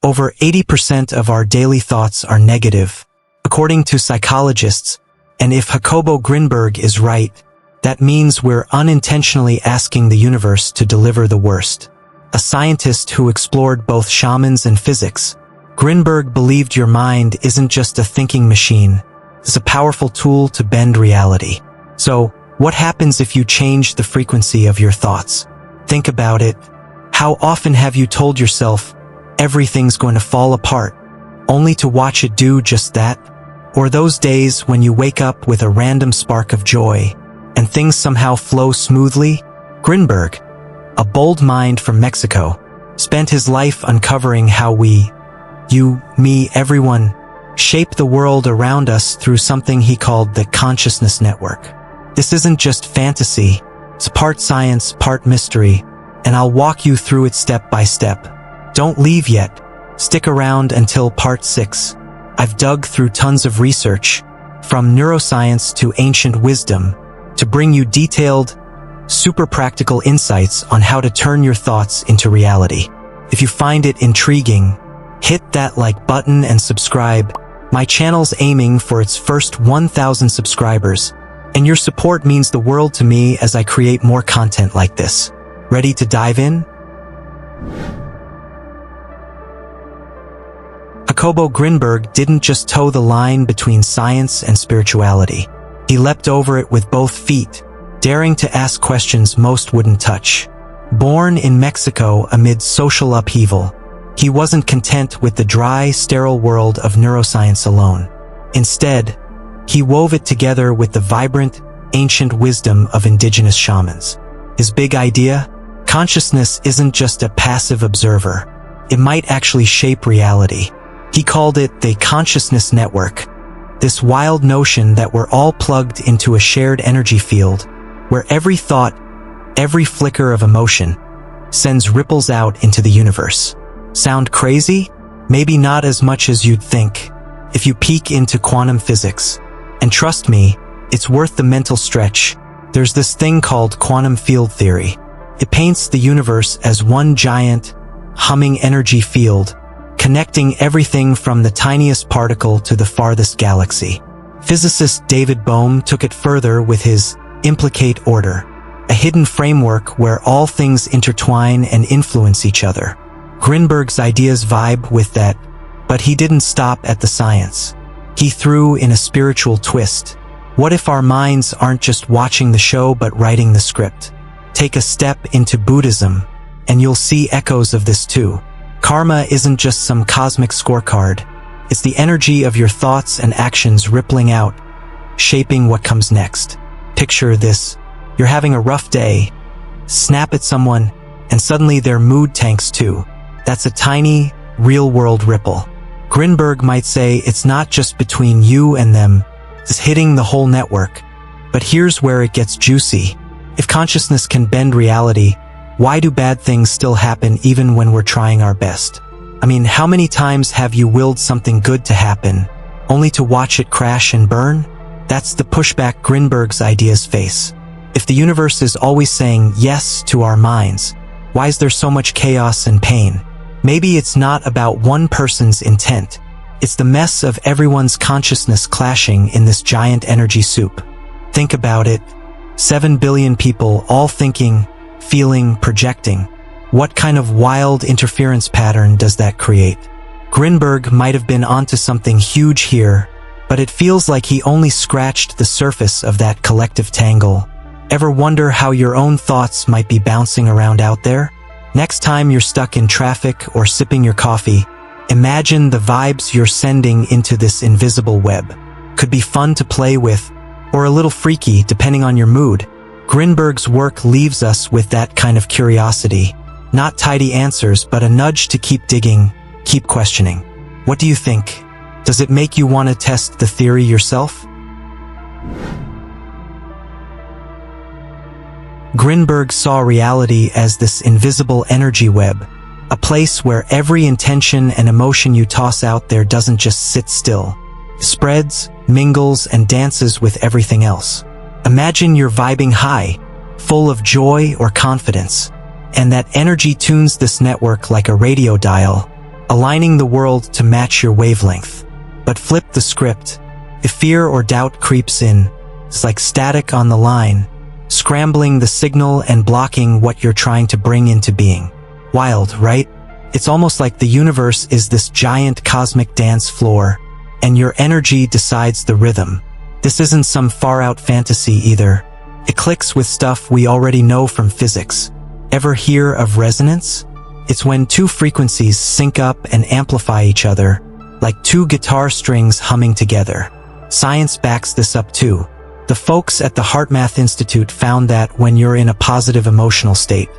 Over 80% of our daily thoughts are negative, according to psychologists, and if Jacobo Grinberg is right, that means we're unintentionally asking the universe to deliver the worst. A scientist who explored both shamans and physics, Grinberg believed your mind isn't just a thinking machine, it's a powerful tool to bend reality. So, what happens if you change the frequency of your thoughts? Think about it. How often have you told yourself, everything's going to fall apart, only to watch it do just that? Or those days when you wake up with a random spark of joy, and things somehow flow smoothly? Grinberg, a bold mind from Mexico, spent his life uncovering how we, you, me, everyone, shape the world around us through something he called the consciousness network. This isn't just fantasy, it's part science, part mystery, and I'll walk you through it step by step. Don't leave yet. Stick around until part 6. I've dug through tons of research, from neuroscience to ancient wisdom, to bring you detailed, super practical insights on how to turn your thoughts into reality. If you find it intriguing, hit that like button and subscribe. My channel's aiming for its first 1,000 subscribers, and your support means the world to me as I create more content like this. Ready to dive in? Jacobo Grinberg didn't just toe the line between science and spirituality. He leapt over it with both feet, daring to ask questions most wouldn't touch. Born in Mexico amid social upheaval, he wasn't content with the dry, sterile world of neuroscience alone. Instead, he wove it together with the vibrant, ancient wisdom of indigenous shamans. His big idea? Consciousness isn't just a passive observer. It might actually shape reality. He called it the consciousness network, this wild notion that we're all plugged into a shared energy field, where every thought, every flicker of emotion, sends ripples out into the universe. Sound crazy? Maybe not as much as you'd think. If you peek into quantum physics, and trust me, it's worth the mental stretch, there's this thing called quantum field theory. It paints the universe as one giant, humming energy field, connecting everything from the tiniest particle to the farthest galaxy. Physicist David Bohm took it further with his Implicate order, a hidden framework where all things intertwine and influence each other. Grinberg's ideas vibe with that, but he didn't stop at the science. He threw in a spiritual twist. What if our minds aren't just watching the show but writing the script? Take a step into Buddhism, and you'll see echoes of this too. Karma isn't just some cosmic scorecard. It's the energy of your thoughts and actions rippling out, shaping what comes next. Picture this. You're having a rough day, snap at someone, and suddenly their mood tanks too. That's a tiny, real-world ripple. Grinberg might say it's not just between you and them, it's hitting the whole network. But here's where it gets juicy. If consciousness can bend reality, why do bad things still happen even when we're trying our best? I mean, how many times have you willed something good to happen, only to watch it crash and burn? That's the pushback Grinberg's ideas face. If the universe is always saying yes to our minds, why is there so much chaos and pain? Maybe it's not about one person's intent. It's the mess of everyone's consciousness clashing in this giant energy soup. Think about it. 7 billion people all thinking, feeling, projecting. What kind of wild interference pattern does that create? Grinberg might have been onto something huge here, but it feels like he only scratched the surface of that collective tangle. Ever wonder how your own thoughts might be bouncing around out there? Next time you're stuck in traffic or sipping your coffee, imagine the vibes you're sending into this invisible web. Could be fun to play with, or a little freaky depending on your mood. Grinberg's work leaves us with that kind of curiosity. Not tidy answers, but a nudge to keep digging, keep questioning. What do you think? Does it make you want to test the theory yourself? Grinberg saw reality as this invisible energy web, a place where every intention and emotion you toss out there doesn't just sit still. It spreads, mingles, and dances with everything else. Imagine you're vibing high, full of joy or confidence, and that energy tunes this network like a radio dial, aligning the world to match your wavelength. But flip the script. If fear or doubt creeps in, it's like static on the line, scrambling the signal and blocking what you're trying to bring into being. Wild, right? It's almost like the universe is this giant cosmic dance floor, and your energy decides the rhythm. This isn't some far-out fantasy either. It clicks with stuff we already know from physics. Ever hear of resonance? It's when two frequencies sync up and amplify each other, like two guitar strings humming together. Science backs this up too. The folks at the HeartMath Institute found that when you're in a positive emotional state,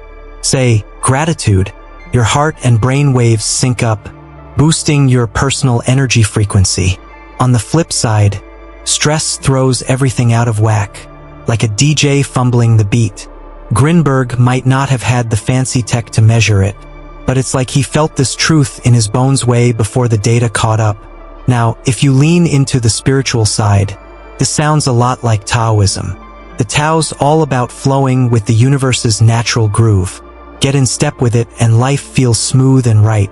say, gratitude, your heart and brain waves sync up, boosting your personal energy frequency. On the flip side, stress throws everything out of whack, like a DJ fumbling the beat. Grinberg might not have had the fancy tech to measure it, but it's like he felt this truth in his bones way before the data caught up. Now, if you lean into the spiritual side, this sounds a lot like Taoism. The Tao's all about flowing with the universe's natural groove. Get in step with it and life feels smooth and right.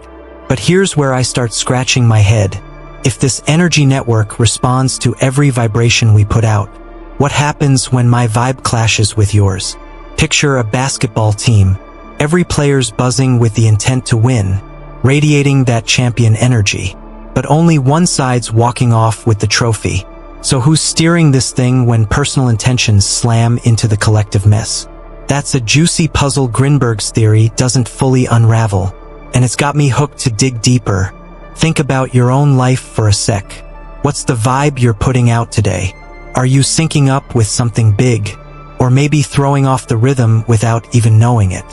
But here's where I start scratching my head. If this energy network responds to every vibration we put out, what happens when my vibe clashes with yours? Picture a basketball team. Every player's buzzing with the intent to win, radiating that champion energy. But only one side's walking off with the trophy. So who's steering this thing when personal intentions slam into the collective mess? That's a juicy puzzle Grinberg's theory doesn't fully unravel. And it's got me hooked to dig deeper. Think about your own life for a sec. What's the vibe you're putting out today? Are you syncing up with something big? Or maybe throwing off the rhythm without even knowing it?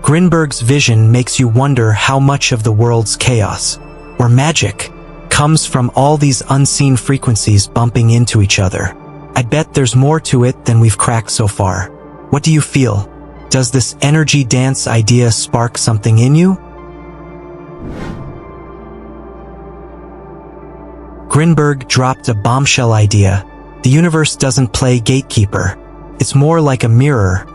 Grinberg's vision makes you wonder how much of the world's chaos, or magic, comes from all these unseen frequencies bumping into each other. I bet there's more to it than we've cracked so far. What do you feel? Does this energy dance idea spark something in you? Grinberg dropped a bombshell idea. The universe doesn't play gatekeeper. It's more like a mirror,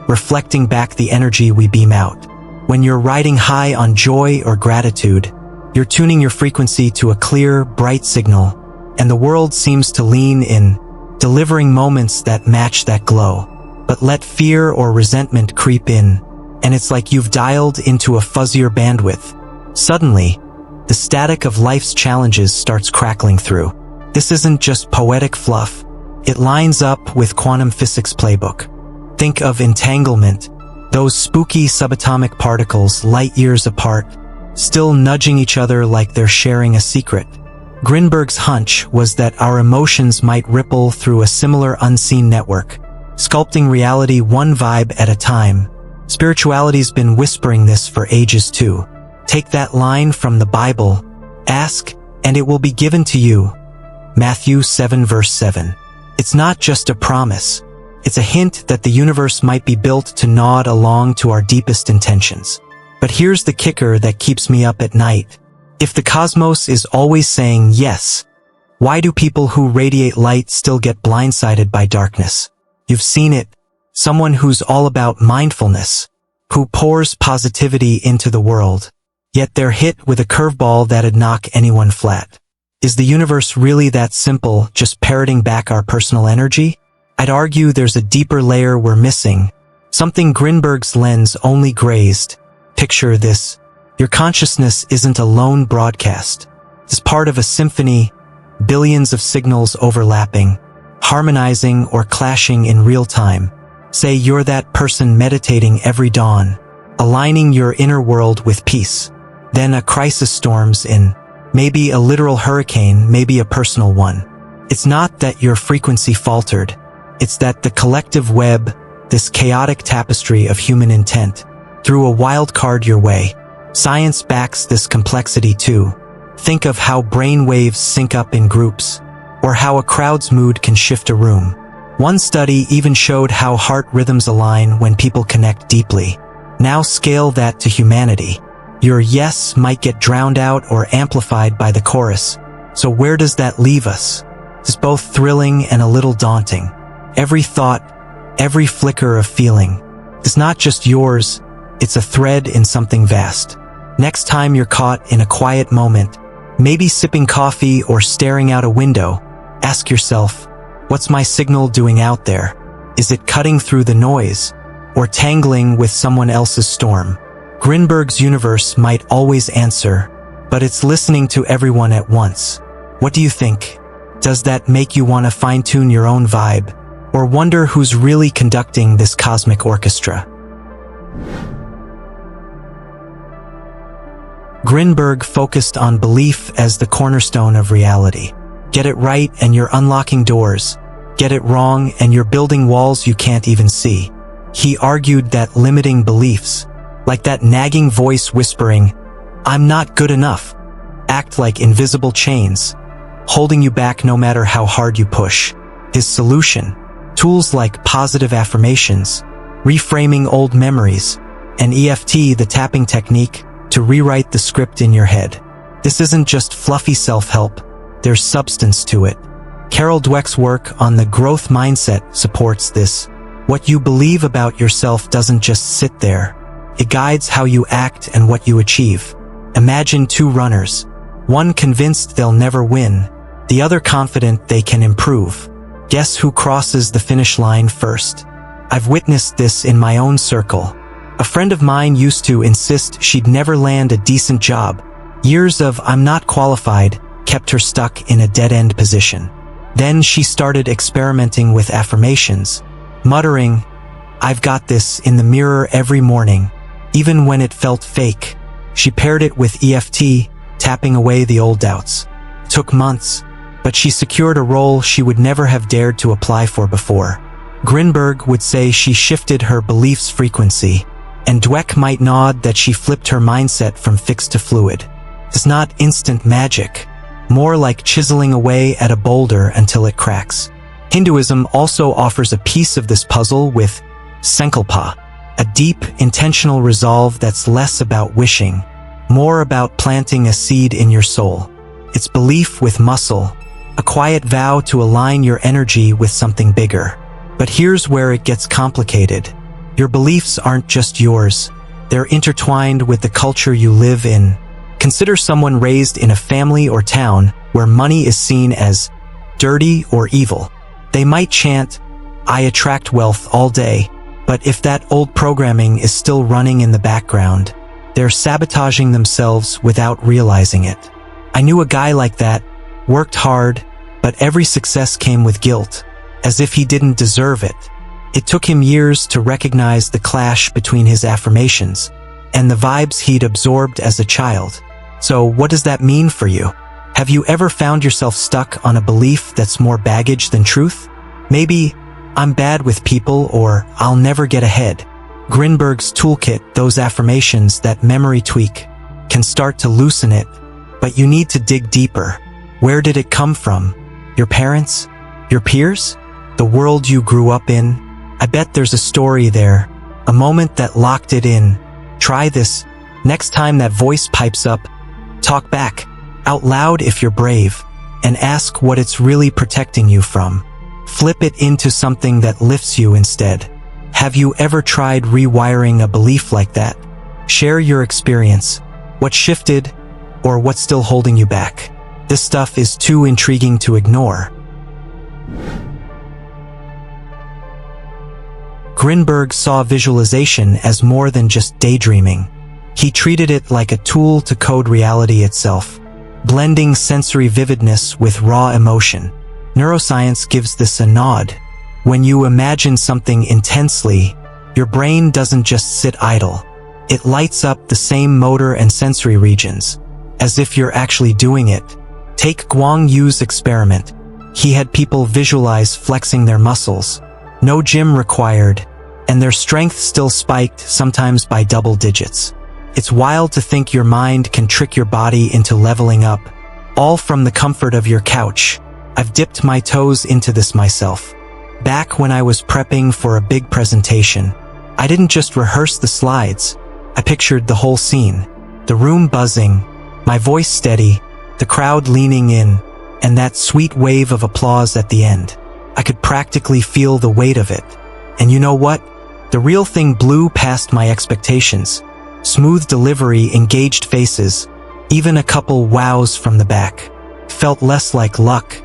reflecting back the energy we beam out. When you're riding high on joy or gratitude, you're tuning your frequency to a clear, bright signal, and the world seems to lean in, delivering moments that match that glow. But let fear or resentment creep in, and it's like you've dialed into a fuzzier bandwidth. Suddenly, the static of life's challenges starts crackling through. This isn't just poetic fluff. It lines up with quantum physics playbook. Think of entanglement, those spooky subatomic particles light years apart, still nudging each other like they're sharing a secret. Grinberg's hunch was that our emotions might ripple through a similar unseen network, sculpting reality one vibe at a time. Spirituality's been whispering this for ages too. Take that line from the Bible, ask, and it will be given to you. Matthew 7 verse 7. It's not just a promise. It's a hint that the universe might be built to nod along to our deepest intentions. But here's the kicker that keeps me up at night. If the cosmos is always saying yes, why do people who radiate light still get blindsided by darkness? You've seen it. Someone who's all about mindfulness, who pours positivity into the world, yet they're hit with a curveball that'd knock anyone flat. Is the universe really that simple, just parroting back our personal energy? I'd argue there's a deeper layer we're missing, something Grinberg's lens only grazed. Picture this. Your consciousness isn't a lone broadcast. It's part of a symphony, billions of signals overlapping, harmonizing or clashing in real time. Say you're that person meditating every dawn, aligning your inner world with peace. Then a crisis storms in. Maybe a literal hurricane, maybe a personal one. It's not that your frequency faltered. It's that the collective web, this chaotic tapestry of human intent, threw a wild card your way. Science backs this complexity too. Think of how brain waves sync up in groups, or how a crowd's mood can shift a room. One study even showed how heart rhythms align when people connect deeply. Now scale that to humanity. Your yes might get drowned out or amplified by the chorus. So where does that leave us? It's both thrilling and a little daunting. Every thought, every flicker of feeling, is not just yours, it's a thread in something vast. Next time you're caught in a quiet moment, maybe sipping coffee or staring out a window, ask yourself, what's my signal doing out there? Is it cutting through the noise or tangling with someone else's storm? Grinberg's universe might always answer, but it's listening to everyone at once. What do you think? Does that make you want to fine-tune your own vibe, or wonder who's really conducting this cosmic orchestra? Grinberg focused on belief as the cornerstone of reality. Get it right and you're unlocking doors. Get it wrong and you're building walls you can't even see. He argued that limiting beliefs, like that nagging voice whispering, "I'm not good enough," act like invisible chains, holding you back no matter how hard you push. His solution: tools like positive affirmations, reframing old memories, and EFT, the tapping technique, to rewrite the script in your head. This isn't just fluffy self-help, there's substance to it. Carol Dweck's work on the growth mindset supports this. What you believe about yourself doesn't just sit there. It guides how you act and what you achieve. Imagine two runners, one convinced they'll never win, the other confident they can improve. Guess who crosses the finish line first? I've witnessed this in my own circle. A friend of mine used to insist she'd never land a decent job. Years of "I'm not qualified" kept her stuck in a dead-end position. Then she started experimenting with affirmations, muttering, "I've got this," in the mirror every morning, even when it felt fake. She paired it with EFT, tapping away the old doubts. Took months, but she secured a role she would never have dared to apply for before. Grinberg would say she shifted her beliefs' frequency, and Dweck might nod that she flipped her mindset from fixed to fluid. It's not instant magic, more like chiseling away at a boulder until it cracks. Hinduism also offers a piece of this puzzle with Sankalpa, a deep, intentional resolve that's less about wishing, more about planting a seed in your soul. It's belief with muscle, a quiet vow to align your energy with something bigger. But here's where it gets complicated. Your beliefs aren't just yours. They're intertwined with the culture you live in. Consider someone raised in a family or town where money is seen as dirty or evil. They might chant, "I attract wealth" all day, but if that old programming is still running in the background, they're sabotaging themselves without realizing it. I knew a guy like that, worked hard, but every success came with guilt, as if he didn't deserve it. It took him years to recognize the clash between his affirmations and the vibes he'd absorbed as a child. So what does that mean for you? Have you ever found yourself stuck on a belief that's more baggage than truth? Maybe, "I'm bad with people," or "I'll never get ahead." Grinberg's toolkit, those affirmations, that memory tweak, can start to loosen it, but you need to dig deeper. Where did it come from? Your parents? Your peers? The world you grew up in? I bet there's a story there, a moment that locked it in. Try this. Next time that voice pipes up, talk back, out loud if you're brave, and ask what it's really protecting you from. Flip it into something that lifts you instead. Have you ever tried rewiring a belief like that? Share your experience. What shifted, or what's still holding you back? This stuff is too intriguing to ignore. Grinberg saw visualization as more than just daydreaming. He treated it like a tool to code reality itself, blending sensory vividness with raw emotion. Neuroscience gives this a nod. When you imagine something intensely, your brain doesn't just sit idle. It lights up the same motor and sensory regions, as if you're actually doing it. Take Guang Yu's experiment. He had people visualize flexing their muscles. No gym required, and their strength still spiked, sometimes by double digits. It's wild to think your mind can trick your body into leveling up, all from the comfort of your couch. I've dipped my toes into this myself. Back when I was prepping for a big presentation, I didn't just rehearse the slides. I pictured the whole scene. The room buzzing, my voice steady, the crowd leaning in, and that sweet wave of applause at the end. I could practically feel the weight of it. And you know what? The real thing blew past my expectations. Smooth delivery, engaged faces, even a couple wows from the back. Felt less like luck,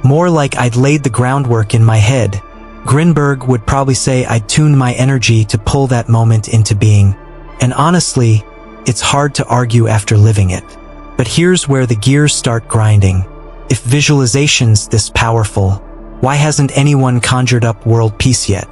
more like I'd laid the groundwork in my head. Grinberg would probably say I'd tuned my energy to pull that moment into being. And honestly, it's hard to argue after living it. But here's where the gears start grinding. If visualization's this powerful, why hasn't anyone conjured up world peace yet?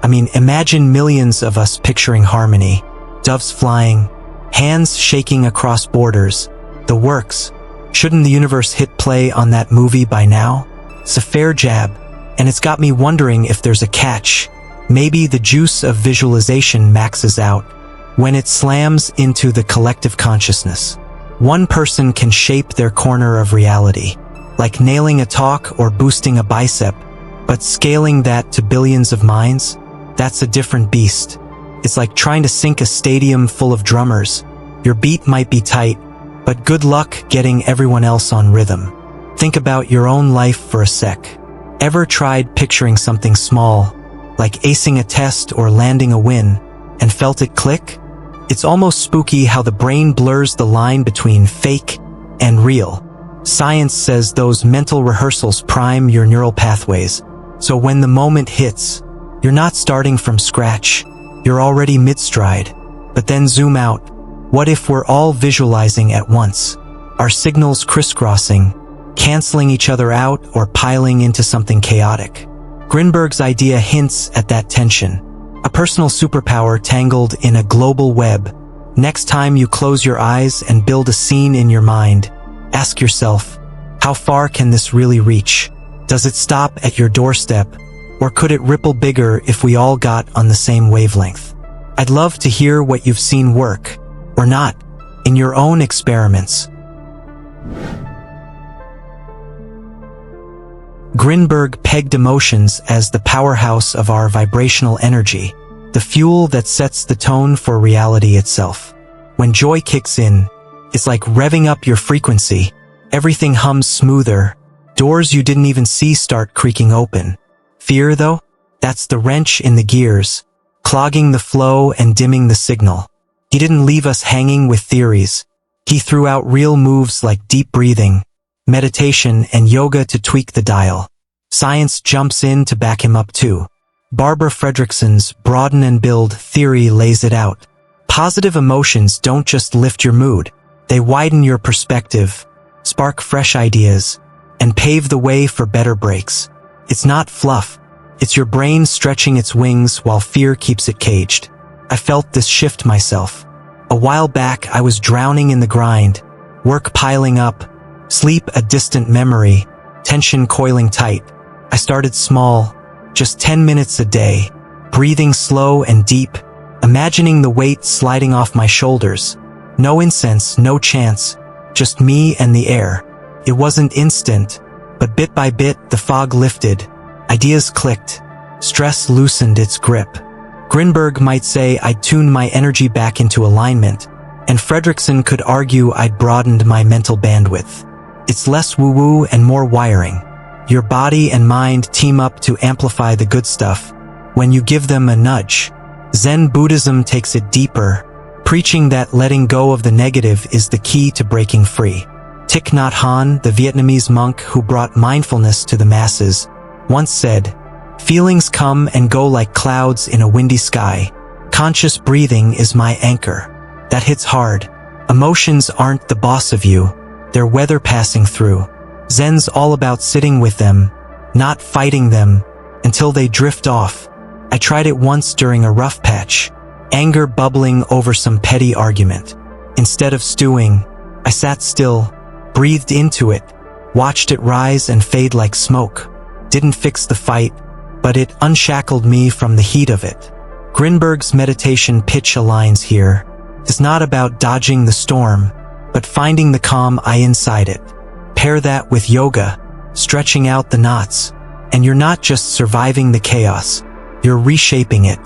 I mean, imagine millions of us picturing harmony, doves flying, hands shaking across borders, the works. Shouldn't the universe hit play on that movie by now? It's a fair jab, and it's got me wondering if there's a catch. Maybe the juice of visualization maxes out when it slams into the collective consciousness. One person can shape their corner of reality, like nailing a talk or boosting a bicep, but scaling that to billions of minds, that's a different beast. It's like trying to sync a stadium full of drummers. Your beat might be tight, but good luck getting everyone else on rhythm. Think about your own life for a sec. Ever tried picturing something small, like acing a test or landing a win, and felt it click? It's almost spooky how the brain blurs the line between fake and real. Science says those mental rehearsals prime your neural pathways, so when the moment hits, you're not starting from scratch, you're already mid-stride. But then zoom out. What if we're all visualizing at once? Our signals crisscrossing, canceling each other out or piling into something chaotic. Grinberg's idea hints at that tension. A personal superpower tangled in a global web. Next time you close your eyes and build a scene in your mind, ask yourself, how far can this really reach? Does it stop at your doorstep, or could it ripple bigger if we all got on the same wavelength? I'd love to hear what you've seen work, or not, in your own experiments. Grinberg pegged emotions as the powerhouse of our vibrational energy, the fuel that sets the tone for reality itself. When joy kicks in, it's like revving up your frequency. Everything hums smoother. Doors you didn't even see start creaking open. Fear, though? That's the wrench in the gears, clogging the flow and dimming the signal. He didn't leave us hanging with theories. He threw out real moves like deep breathing, meditation, and yoga to tweak the dial. Science jumps in to back him up too. Barbara Fredrickson's Broaden-and-Build theory lays it out. Positive emotions don't just lift your mood. They widen your perspective, spark fresh ideas, and pave the way for better breaks. It's not fluff. It's your brain stretching its wings while fear keeps it caged. I felt this shift myself. A while back, I was drowning in the grind, work piling up, sleep a distant memory, tension coiling tight. I started small, just 10 minutes a day, breathing slow and deep, imagining the weight sliding off my shoulders. No incense, no chance, just me and the air. It wasn't instant, but bit by bit the fog lifted, ideas clicked, stress loosened its grip. Grinberg might say I'd tuned my energy back into alignment, and Fredrickson could argue I'd broadened my mental bandwidth. It's less woo-woo and more wiring. Your body and mind team up to amplify the good stuff when you give them a nudge. Zen Buddhism takes it deeper, preaching that letting go of the negative is the key to breaking free. Thich Nhat Hanh, the Vietnamese monk who brought mindfulness to the masses, once said, "Feelings come and go like clouds in a windy sky. Conscious breathing is my anchor." That hits hard. Emotions aren't the boss of you. They're weather passing through. Zen's all about sitting with them, not fighting them, until they drift off. I tried it once during a rough patch, anger bubbling over some petty argument. Instead of stewing, I sat still, breathed into it, watched it rise and fade like smoke. Didn't fix the fight, but it unshackled me from the heat of it. Grinberg's meditation pitch aligns here. It's not about dodging the storm, but finding the calm inside it. Pair that with yoga, stretching out the knots, and you're not just surviving the chaos, you're reshaping it.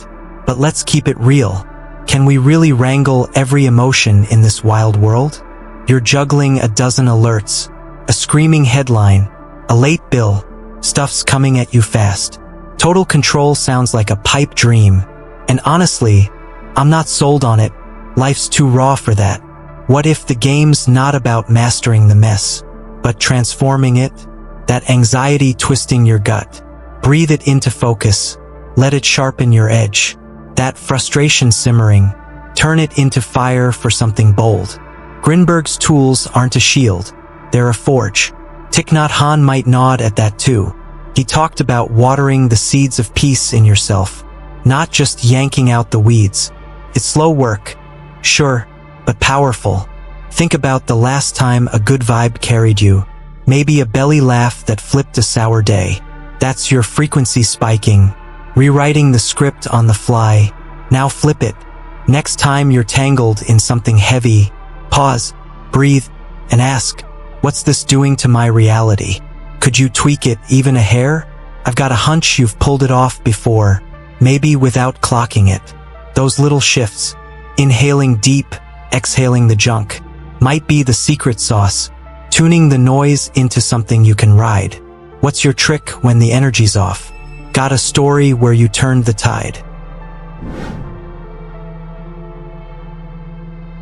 But let's keep it real. Can we really wrangle every emotion in this wild world? You're juggling a dozen alerts, a screaming headline, a late bill, stuff's coming at you fast. Total control sounds like a pipe dream, and honestly, I'm not sold on it. Life's too raw for that. What if the game's not about mastering the mess, but transforming it? That anxiety twisting your gut. Breathe it into focus. Let it sharpen your edge. That frustration simmering. Turn it into fire for something bold. Grinberg's tools aren't a shield. They're a forge. Thich Nhat Hanh might nod at that too. He talked about watering the seeds of peace in yourself, not just yanking out the weeds. It's slow work, sure, but powerful. Think about the last time a good vibe carried you. Maybe a belly laugh that flipped a sour day. That's your frequency spiking, rewriting the script on the fly. Now flip it. Next time you're tangled in something heavy, pause, breathe, and ask, what's this doing to my reality? Could you tweak it even a hair? I've got a hunch you've pulled it off before, maybe without clocking it. Those little shifts, inhaling deep, exhaling the junk, might be the secret sauce, tuning the noise into something you can ride. What's your trick when the energy's off? Got a story where you turned the tide?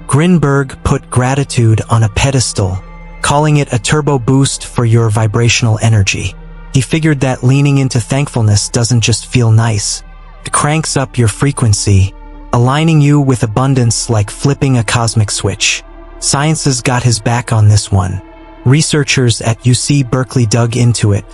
Grinberg put gratitude on a pedestal, calling it a turbo boost for your vibrational energy. He figured that leaning into thankfulness doesn't just feel nice. It cranks up your frequency, aligning you with abundance like flipping a cosmic switch. Science has got his back on this one. Researchers at UC Berkeley dug into it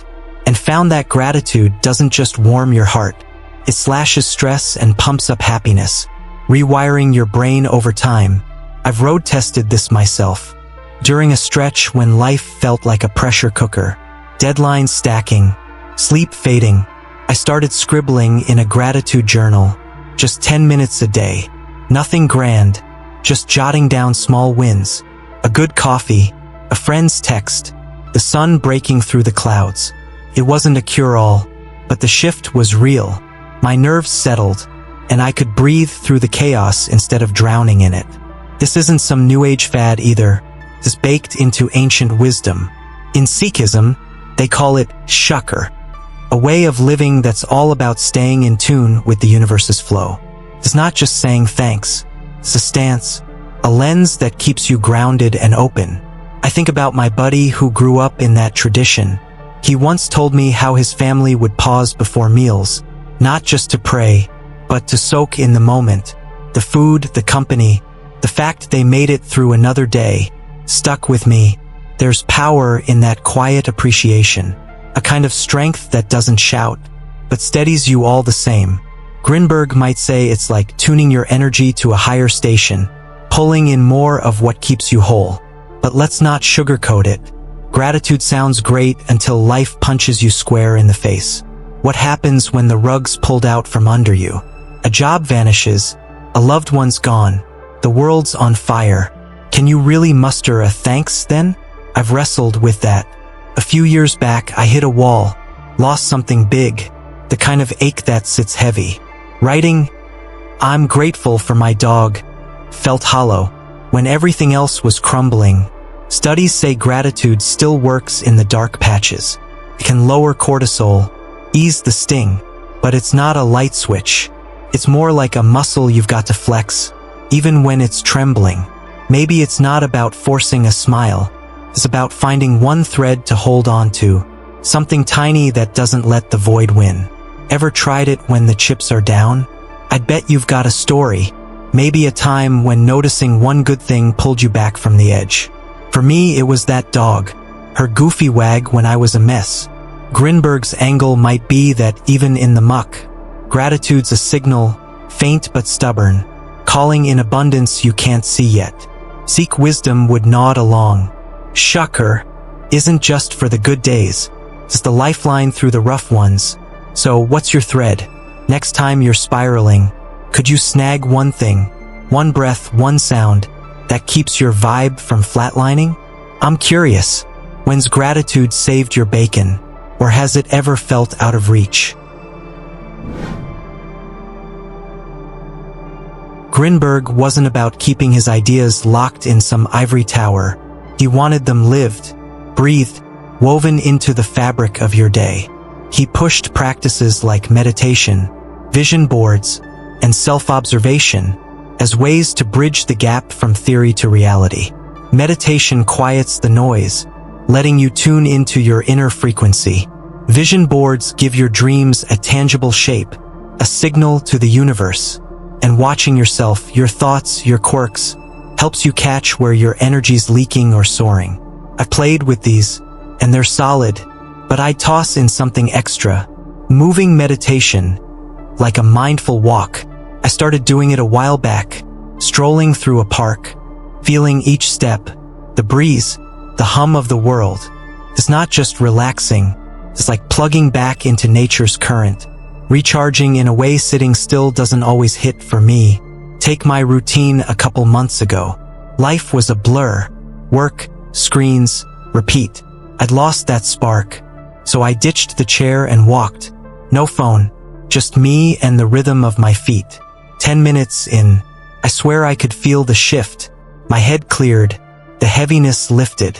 and found that gratitude doesn't just warm your heart. It slashes stress and pumps up happiness, rewiring your brain over time. I've road tested this myself. During a stretch when life felt like a pressure cooker, deadlines stacking, sleep fading, I started scribbling in a gratitude journal, just 10 minutes a day. Nothing grand, just jotting down small wins, a good coffee, a friend's text, the sun breaking through the clouds. It wasn't a cure-all, but the shift was real. My nerves settled, and I could breathe through the chaos instead of drowning in it. This isn't some new age fad either. It's baked into ancient wisdom. In Sikhism, they call it shukr, a way of living that's all about staying in tune with the universe's flow. It's not just saying thanks. It's a stance, a lens that keeps you grounded and open. I think about my buddy who grew up in that tradition. He once told me how his family would pause before meals, not just to pray, but to soak in the moment. The food, the company, the fact they made it through another day stuck with me. There's power in that quiet appreciation, a kind of strength that doesn't shout, but steadies you all the same. Grinberg might say it's like tuning your energy to a higher station, pulling in more of what keeps you whole. But let's not sugarcoat it. Gratitude sounds great until life punches you square in the face. What happens when the rug's pulled out from under you? A job vanishes, a loved one's gone, the world's on fire. Can you really muster a thanks then? I've wrestled with that. A few years back, I hit a wall, lost something big, the kind of ache that sits heavy. Writing, "I'm grateful for my dog," felt hollow when everything else was crumbling. Studies say gratitude still works in the dark patches. It can lower cortisol, ease the sting, but it's not a light switch. It's more like a muscle you've got to flex, even when it's trembling. Maybe it's not about forcing a smile. It's about finding one thread to hold on to, something tiny that doesn't let the void win. Ever tried it when the chips are down? I'd bet you've got a story, maybe a time when noticing one good thing pulled you back from the edge. For me, it was that dog, her goofy wag when I was a mess. Grinberg's angle might be that even in the muck, gratitude's a signal, faint but stubborn, calling in abundance you can't see yet. Seek wisdom would nod along. Shukr isn't just for the good days. It's the lifeline through the rough ones. So what's your thread? Next time you're spiraling, could you snag one thing, one breath, one sound that keeps your vibe from flatlining? I'm curious, when's gratitude saved your bacon, or has it ever felt out of reach? Grinberg wasn't about keeping his ideas locked in some ivory tower. He wanted them lived, breathed, woven into the fabric of your day. He pushed practices like meditation, vision boards, and self-observation as ways to bridge the gap from theory to reality. Meditation quiets the noise, letting you tune into your inner frequency. Vision boards give your dreams a tangible shape, a signal to the universe. And watching yourself, your thoughts, your quirks, helps you catch where your energy's leaking or soaring. I played with these, and they're solid, but I toss in something extra. Moving meditation, like a mindful walk. I started doing it a while back, strolling through a park, feeling each step, the breeze, the hum of the world. It's not just relaxing, it's like plugging back into nature's current. Recharging in a way sitting still doesn't always hit for me. Take my routine a couple months ago. Life was a blur. Work, screens, repeat. I'd lost that spark. So I ditched the chair and walked. No phone, just me and the rhythm of my feet. 10 minutes in, I swear I could feel the shift. My head cleared, the heaviness lifted.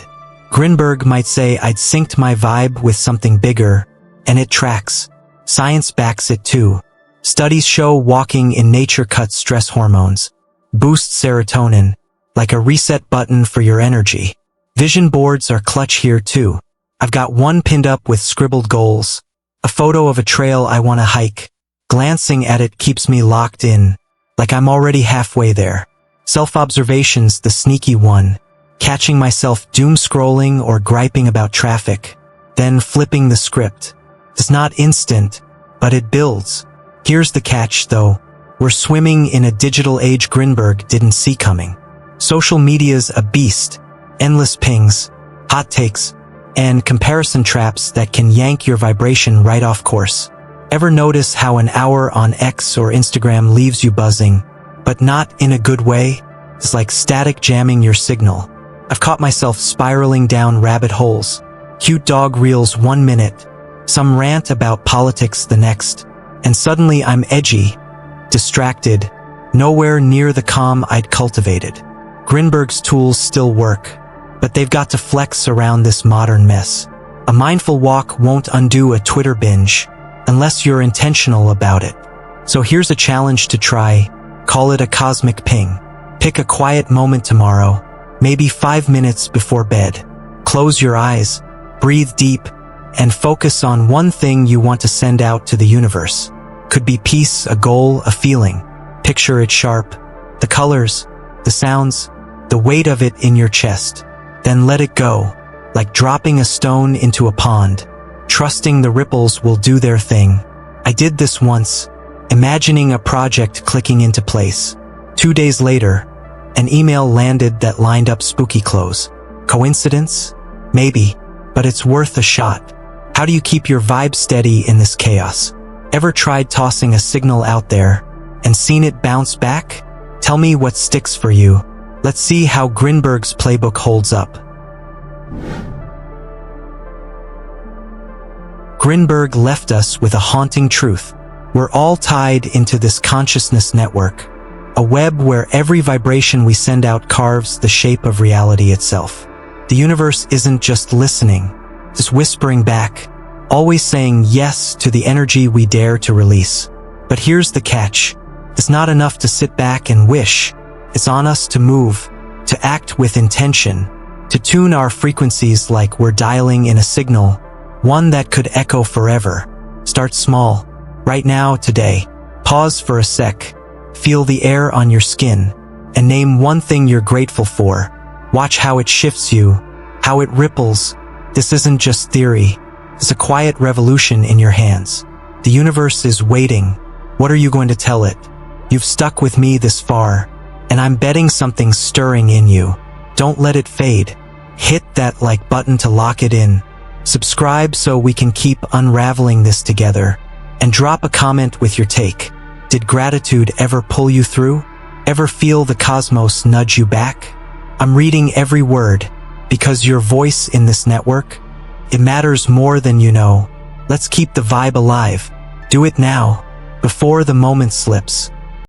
Grinberg might say I'd synced my vibe with something bigger, and it tracks. Science backs it too. Studies show walking in nature cuts stress hormones, boosts serotonin, like a reset button for your energy. Vision boards are clutch here too. I've got one pinned up with scribbled goals, a photo of a trail I want to hike. Glancing at it keeps me locked in, like I'm already halfway there. Self-observation's the sneaky one, catching myself doom scrolling or griping about traffic, then flipping the script. It's not instant, but it builds. Here's the catch, though. We're swimming in a digital age Grinberg didn't see coming. Social media's a beast. Endless pings, hot takes, and comparison traps that can yank your vibration right off course. Ever notice how an hour on X or Instagram leaves you buzzing, but not in a good way? It's like static jamming your signal. I've caught myself spiraling down rabbit holes. Cute dog reels 1 minute, some rant about politics the next, and suddenly I'm edgy, distracted, nowhere near the calm I'd cultivated. Grinberg's tools still work, but they've got to flex around this modern mess. A mindful walk won't undo a Twitter binge, unless you're intentional about it. So here's a challenge to try. Call it a cosmic ping. Pick a quiet moment tomorrow, maybe 5 minutes before bed. Close your eyes, breathe deep, and focus on one thing you want to send out to the universe. Could be peace, a goal, a feeling. Picture it sharp. The colors, the sounds, the weight of it in your chest. Then let it go, like dropping a stone into a pond, trusting the ripples will do their thing. I did this once, imagining a project clicking into place. 2 days later, an email landed that lined up spooky clothes. Coincidence? Maybe, but it's worth a shot. How do you keep your vibe steady in this chaos? Ever tried tossing a signal out there and seen it bounce back? Tell me what sticks for you. Let's see how Grinberg's playbook holds up. Grinberg left us with a haunting truth. We're all tied into this consciousness network, a web where every vibration we send out carves the shape of reality itself. The universe isn't just listening, it's whispering back, always saying yes to the energy we dare to release. But here's the catch. It's not enough to sit back and wish. It's on us to move, to act with intention, to tune our frequencies like we're dialing in a signal, one that could echo forever. Start small. Right now, today. Pause for a sec. Feel the air on your skin, and name one thing you're grateful for. Watch how it shifts you, how it ripples. This isn't just theory. It's a quiet revolution in your hands. The universe is waiting. What are you going to tell it? You've stuck with me this far, and I'm betting something's stirring in you. Don't let it fade. Hit that like button to lock it in. Subscribe so we can keep unraveling this together. And drop a comment with your take. Did gratitude ever pull you through? Ever feel the cosmos nudge you back? I'm reading every word, because your voice in this network, it matters more than you know. Let's keep the vibe alive. Do it now, before the moment slips.